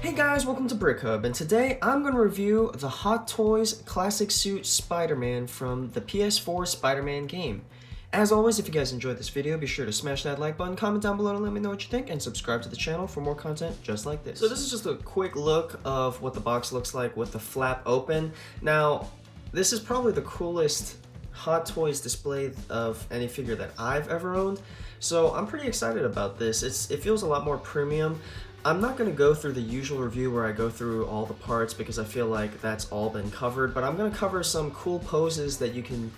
Hey guys, welcome to Brick Hub, and today I'm going to review the Hot Toys Classic Suit Spider-Man from the PS4 Spider-Man game. As always, if you guys enjoyed this video, be sure to smash that like button, comment down below to let me know what you think, and subscribe to the channel for more content just like this. So this is just a quick look of what the box looks like with the flap open. Now, this is probably the coolest Hot Toys display of any figure that I've ever owned, so I'm pretty excited about this. It feels a lot more premium. I'm not going to go through the usual review where I go through all the parts because I feel like that's all been covered, but I'm going to cover some cool poses that you can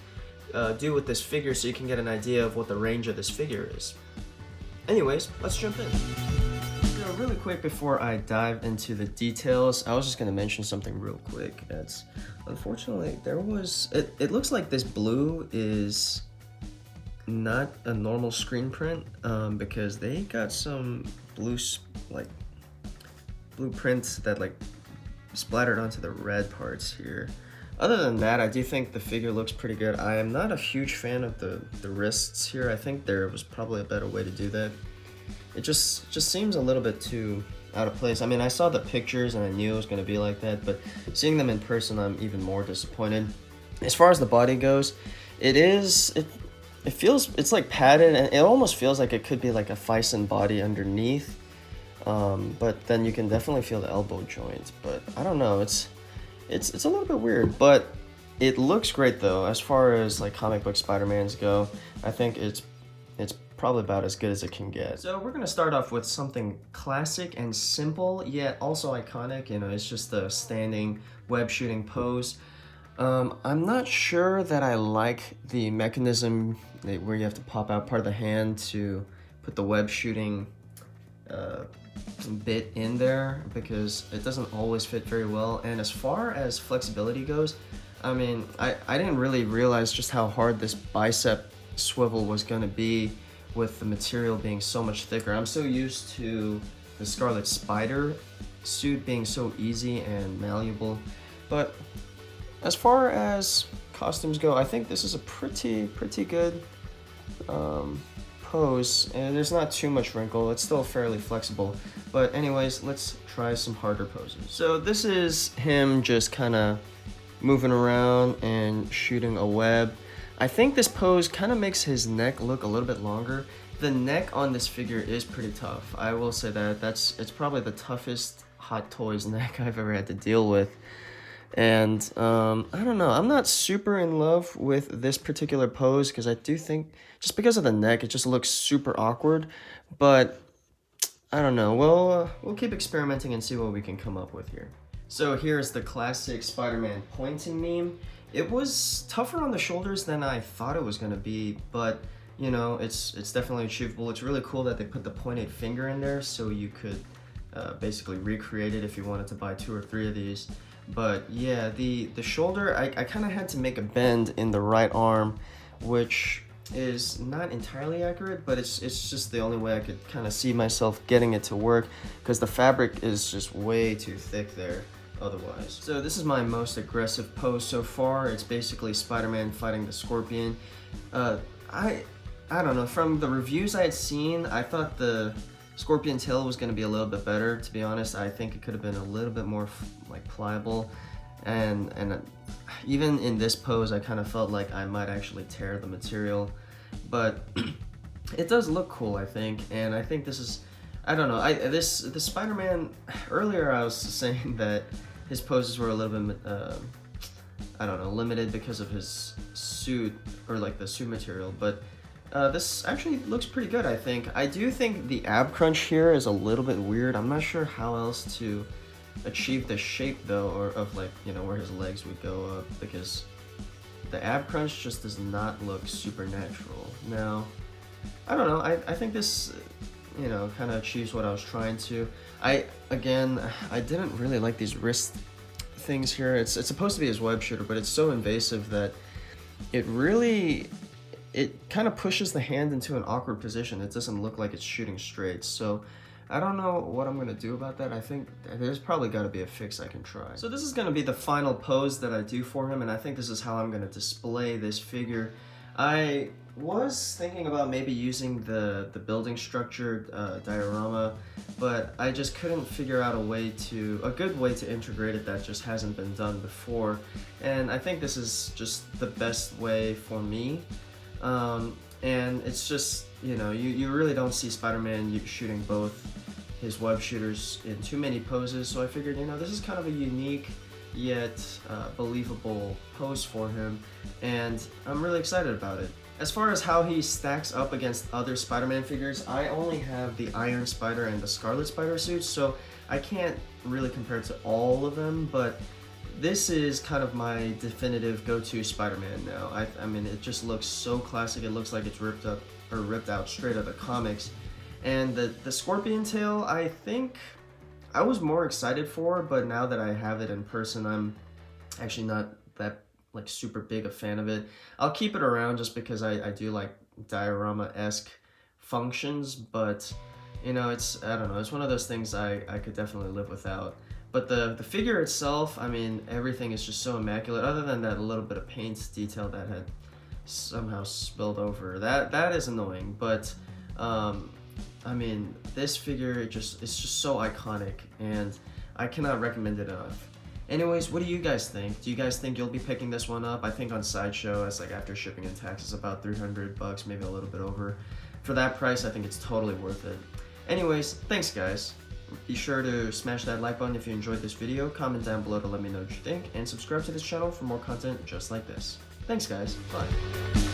do with this figure so you can get an idea of what the range of this figure is. Anyways, let's jump in. So really quick before I dive into the details, I was just going to mention something real quick. It's unfortunately it looks like this blue is not a normal screen print because they got some blue prints that splattered onto the red parts here. Other than that, I do think the figure looks pretty good. I am not a huge fan of the wrists here. I think there was probably a better way to do that. It just seems a little bit too out of place. I mean, I saw the pictures and I knew it was going to be like that, but seeing them in person, I'm even more disappointed. As far as the body goes, it's like padded, and it almost feels like it could be like a Fison body underneath. But then you can definitely feel the elbow joint. But I don't know, it's a little bit weird, but it looks great though. As far as like comic book Spider-Mans go, I think it's probably about as good as it can get. So we're gonna start off with something classic and simple, yet also iconic. You know, it's just the standing web shooting pose. I'm not sure that I like the mechanism where you have to pop out part of the hand to put the web shooting bit in there, because it doesn't always fit very well. And as far as flexibility goes, I mean, I didn't really realize just how hard this bicep swivel was going to be with the material being so much thicker. I'm so used to the Scarlet Spider suit being so easy and malleable, but as far as costumes go, I think this is a pretty good pose, and there's not too much wrinkle. It's still fairly flexible. But anyways, let's try some harder poses. So this is him just kind of moving around and shooting a web. I think this pose kind of makes his neck look a little bit longer. The neck on this figure is pretty tough. I will say that it's probably the toughest Hot Toys neck I've ever had to deal with. And I don't know, I'm not super in love with this particular pose because I do think, just because of the neck, it just looks super awkward. But I don't know, we'll keep experimenting and see what we can come up with here. So here's the classic Spider-Man pointing meme. It was tougher on the shoulders than I thought it was going to be, but you know, it's definitely achievable. It's really cool that they put the pointed finger in there so you could basically recreate it if you wanted to buy 2 or 3 of these. But yeah, the shoulder, I kind of had to make a bend in the right arm, which is not entirely accurate, but it's just the only way I could kind of see myself getting it to work, because the fabric is just way too thick there otherwise. So this is my most aggressive pose so far. It's basically Spider-Man fighting the Scorpion. I don't know, from the reviews I had seen, I thought the Scorpion tail was going to be a little bit better. To be honest, I think it could have been a little bit more pliable, and even in this pose I kind of felt like I might actually tear the material, but it does look cool, I think. And I think this is, I don't know, the Spider-Man, earlier I was saying that his poses were a little bit I don't know, limited because of his suit, or like the suit material, but this actually looks pretty good, I think. I do think the ab crunch here is a little bit weird. I'm not sure how else to achieve the shape though, or of like, you know, where his legs would go up, because the ab crunch just does not look super natural. Now, I don't know, I think this, you know, kind of achieves what I was trying to. I didn't really like these wrist things here. It's supposed to be his web shooter, but it's so invasive that it kind of pushes the hand into an awkward position. It doesn't look like it's shooting straight. So I don't know what I'm gonna do about that. I think there's probably gotta be a fix I can try. So this is gonna be the final pose that I do for him, and I think this is how I'm gonna display this figure. I was thinking about maybe using the building structure diorama, but I just couldn't figure out a good way to integrate it that just hasn't been done before, and I think this is just the best way for me. And it's just, you really don't see Spider-Man shooting both his web shooters in too many poses, so I figured, this is kind of a unique yet believable pose for him, and I'm really excited about it. As far as how he stacks up against other Spider-Man figures, I only have the Iron Spider and the Scarlet Spider suits, so I can't really compare to all of them, but this is kind of my definitive go-to Spider-Man now. I mean, it just looks so classic. It looks like it's ripped out straight out of the comics. And the scorpion tail, I think I was more excited for, but now that I have it in person, I'm actually not that super big a fan of it. I'll keep it around just because I do like diorama-esque functions, but I don't know, it's one of those things I could definitely live without. But the figure itself, I mean, everything is just so immaculate, other than that little bit of paint detail that had somehow spilled over. That is annoying, but I mean, this figure, it's just so iconic, and I cannot recommend it enough. Anyways, what do you guys think? Do you guys think you'll be picking this one up? I think on Sideshow, it's like after shipping and taxes, about $300, maybe a little bit over. For that price, I think it's totally worth it. Anyways, thanks guys. Be sure to smash that like button if you enjoyed this video, comment down below to let me know what you think, and subscribe to this channel for more content just like this. Thanks guys, bye.